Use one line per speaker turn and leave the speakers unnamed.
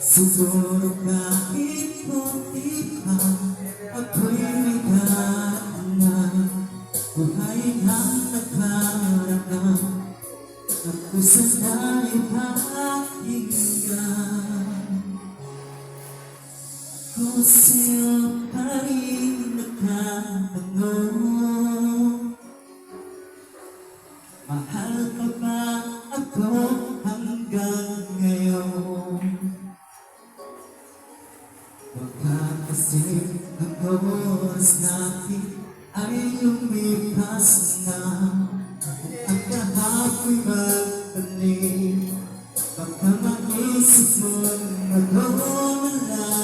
Siguro kahit munti pa, ako'y may daan na buhay ang nagharanap. Ako sana'y pakinggan, kung sa'yo pa rin nagtatanong, mahal ka ba ako hanggang ngayon? Baka kasi ang oras natin ay lumipas na, at kahapoy magbalik. Baka maisip mo nagwawala